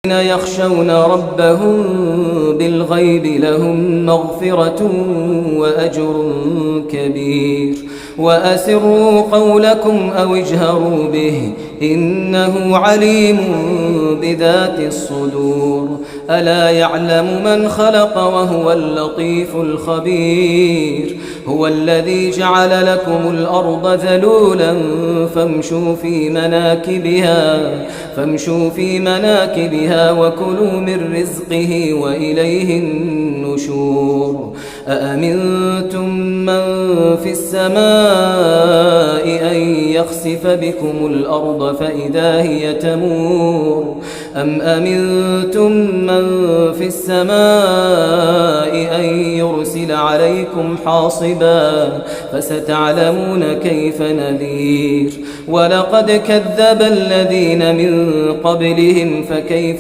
يخشون ربهم بالغيب لهم مغفرة وأجر كبير. وأسروا قولكم أو اجهروا به إنه عليم بذات الصدور. ألا يعلم من خلق وهو اللطيف الخبير. هو الذي جعل لكم الأرض ذلولا فامشوا في مناكبها وكلوا من رزقه وإليه النشور. أأمنتم من في السماء أن يخسف بكم الأرض فإذا هي تمور أم أمنتم من في السماء أن يرسل عليكم حاصبا فستعلمون كيف نذير. ولقد كذب الذين من قبلهم فكيف